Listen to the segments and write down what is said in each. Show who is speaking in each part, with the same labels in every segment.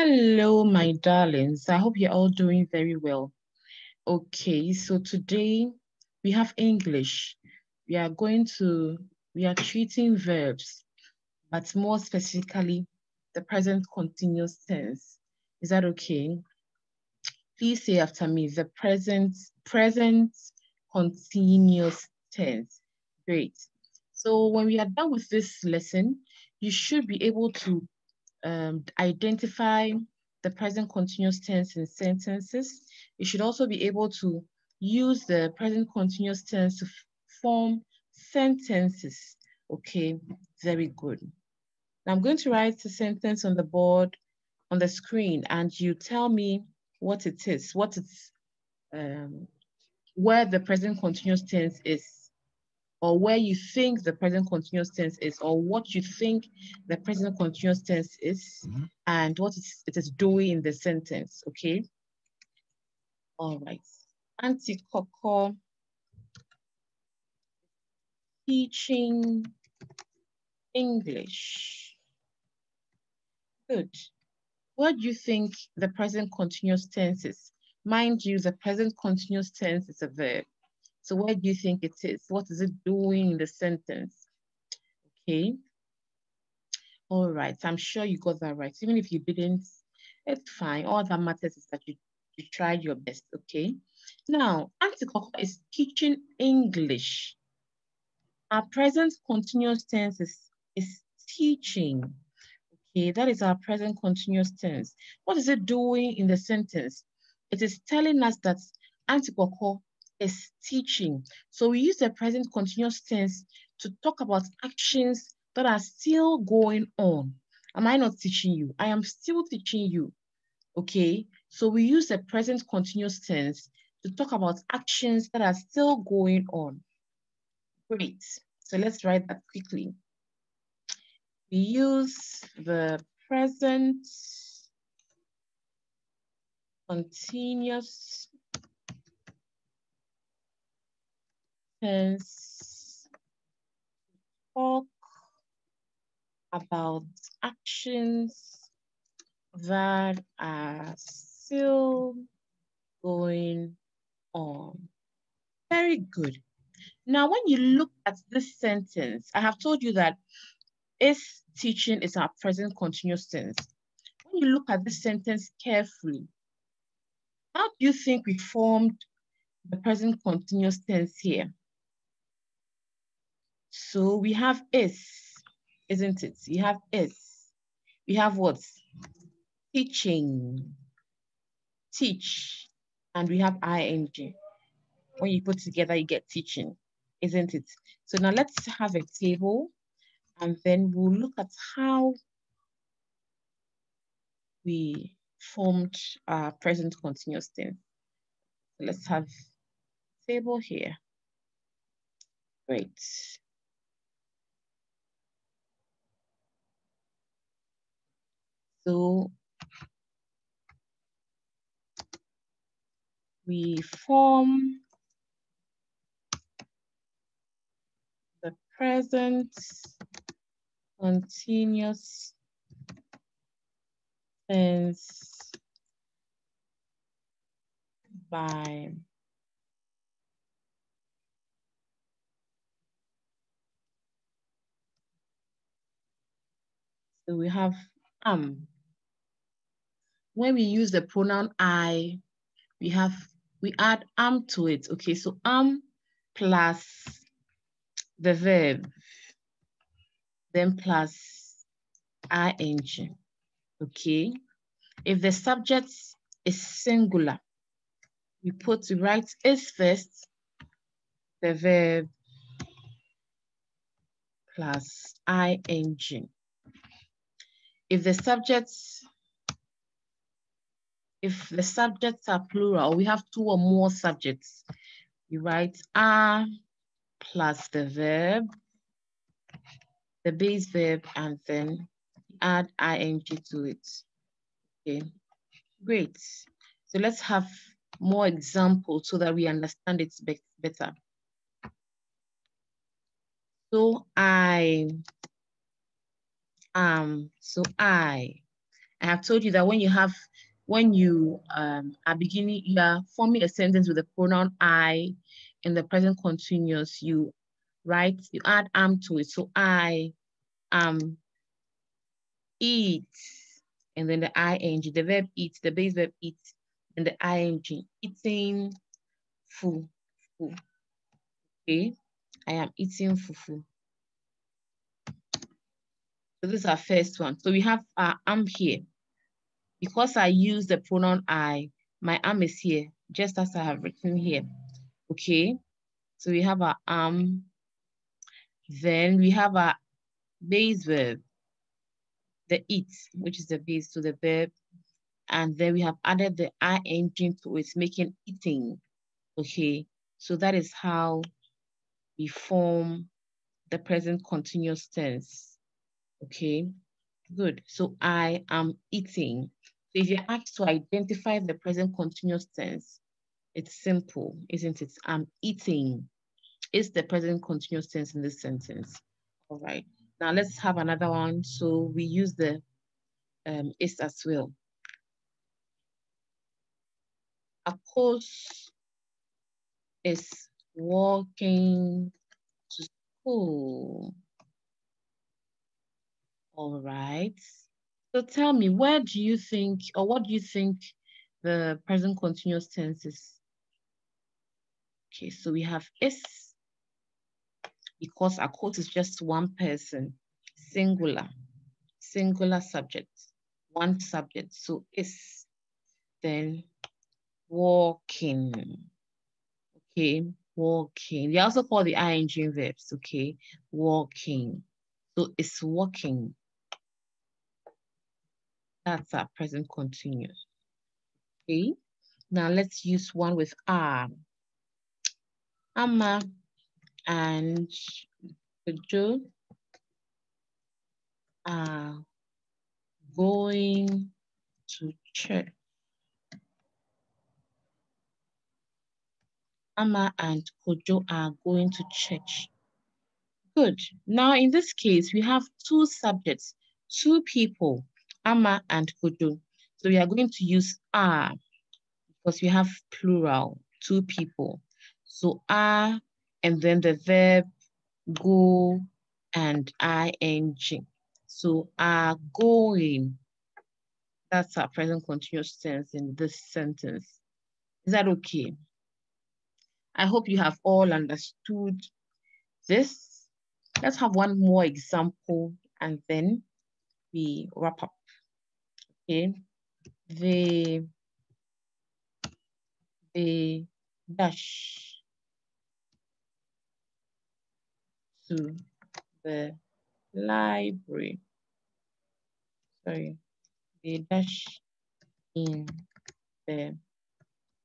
Speaker 1: Hello, my darlings. I hope you're all doing very well. Okay, so today we have English. We are going to, we are treating verbs, but more specifically, the present continuous tense. Is that okay? Please say after me, the present continuous tense. Great. So when we are done with this lesson, you should be able to identify the present continuous tense in sentences. You should also be able to use the present continuous tense to form sentences. Okay, very good. Now I'm going to write a sentence on the board, on the screen, and you tell me what it is, where the present continuous tense is, or where you think the present continuous tense is, or what you think the present continuous tense is, and what it is doing in the sentence, okay? All right. Auntie Coco teaching English. Good. What do you think the present continuous tense is? Mind you, the present continuous tense is a verb. So where do you think it is? What is it doing in the sentence? Okay. All right, I'm sure you got that right. Even if you didn't, it's fine. All that matters is that you tried your best, okay? Now, Auntie Coco is teaching English. Our present continuous tense is teaching. Okay, that is our present continuous tense. What is it doing in the sentence? It is telling us that Auntie Coco is teaching. So we use the present continuous tense to talk about actions that are still going on. Am I not teaching you? I am still teaching you. Okay, so we use the present continuous tense to talk about actions that are still going on. Great. So let's write that quickly. We use the present continuous tense to talk about actions that are still going on. Very good. Now, when you look at this sentence, I have told you that is teaching is our present continuous tense. When you look at this sentence carefully, how do you think we formed the present continuous tense here? So we have is, isn't it? We have is. We have what? Teaching, teach, and we have ing. When you put together, you get teaching, isn't it? So now let's have a table, and then we'll look at how we formed our present continuous tense. So let's have a table here. Great. So we form the present continuous tense by so we have when we use the pronoun I, we add am to it. Okay, so am plus the verb, then plus ing. Okay, if the subject is singular, we write is first, the verb plus ing. If the subjects are plural, we have two or more subjects, we write are plus the verb, the base verb, and then add ing to it. Okay, great. So let's have more examples so that we understand it better. So I am, so I. I have told you that when you are beginning, you are forming a sentence with the pronoun I in the present continuous, you add am to it. So I am eat, and then the ing, the verb eat, the base verb eat, and the ing, eating fufu. Okay, I am eating fufu. So this is our first one. So we have our am here. Because I use the pronoun I, my am is here, just as I have written here. Okay, so we have our am. Then we have our base verb, the eat, which is the base to the verb. And then we have added the ing to it, making eating. Okay, so that is how we form the present continuous tense. Okay, good. So I am eating. So if you're asked to identify the present continuous tense, it's simple, isn't it? I'm eating. It's the present continuous tense in this sentence. All right. Now let's have another one. So we use the is as well. Akos is walking to school. All right. So tell me, where do you think, or what do you think the present continuous tense is? Okay, so we have is, because Akos is just one person, singular subject, one subject. So is, then walking. Okay, walking. They also call the ing verbs. Okay, walking. So it's walking. That's our present continuous. Okay, now let's use one with are. Amma and Joe are going to church. Amma and Kojo are going to church. Good. Now, in this case, we have two subjects, two people, Amma and Kojo. So we are going to use are because we have plural, two people. So are, and then the verb go and ing. So are going. That's our present continuous tense in this sentence. Is that okay? I hope you have all understood this. Let's have one more example and then we wrap up. Okay. They dash to the library. Sorry. They dash in the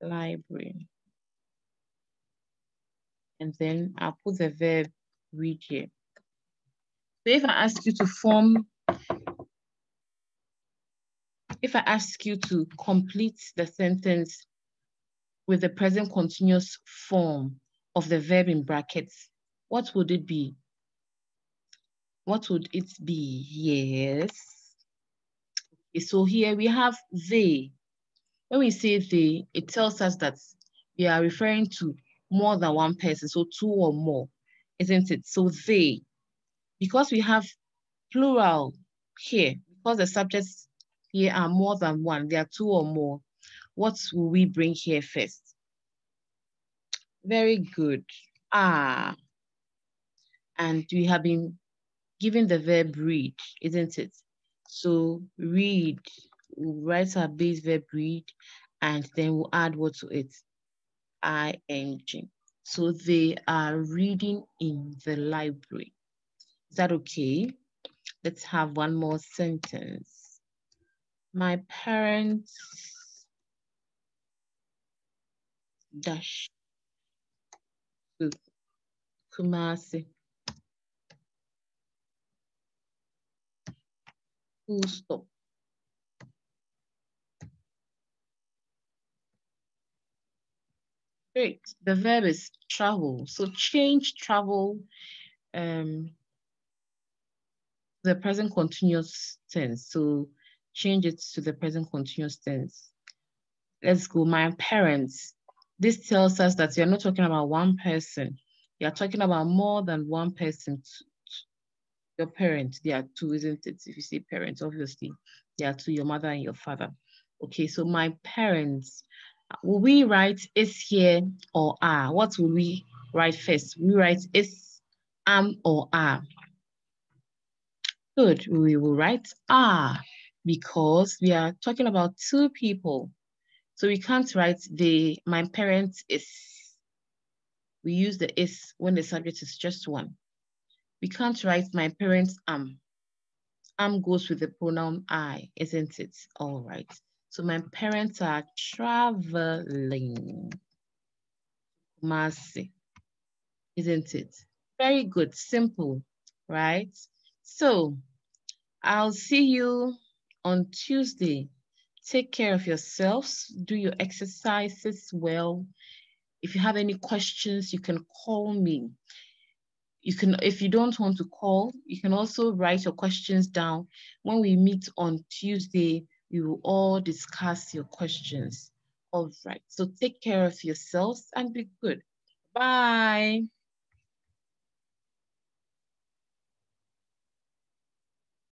Speaker 1: library. And then I'll put the verb read here. So if I ask you complete the sentence with the present continuous form of the verb in brackets, what would it be? What would it be? Yes. Okay, so here we have they. When we say they, it tells us that we are referring to more than one person, so two or more, isn't it? So they, because we have plural here, because the subjects here are more than one, there are two or more, what will we bring here first? Very good. Ah. And we have been given the verb read, isn't it? So read, we'll write our base verb read, and then we'll add what to it? ing. So they are reading in the library. Is that okay? Let's have one more sentence. My parents dash to Kumasi. Full stop. Great. The verb is travel. So change travel the present continuous tense. So change it to the present continuous tense. Let's go. My parents. This tells us that you're not talking about one person. You're talking about more than one person. Your parents, they are two, isn't it? If you say parents, obviously, they are two, your mother and your father. Okay, so my parents. Will we write is here or are? What will we write first? We write is, am, or are. Good. We will write are because we are talking about two people. So we can't write my parents is. We use the is when the subject is just one. We can't write my parents am. Am goes with the pronoun I, isn't it? All right. So my parents are traveling. Mercy, isn't it? Very good. Simple, right? So I'll see you on Tuesday. Take care of yourselves. Do your exercises well. If you have any questions, you can call me. You can, if you don't want to call, you can also write your questions down. When we meet on Tuesday, we will all discuss your questions. All right. So take care of yourselves and be good. Bye.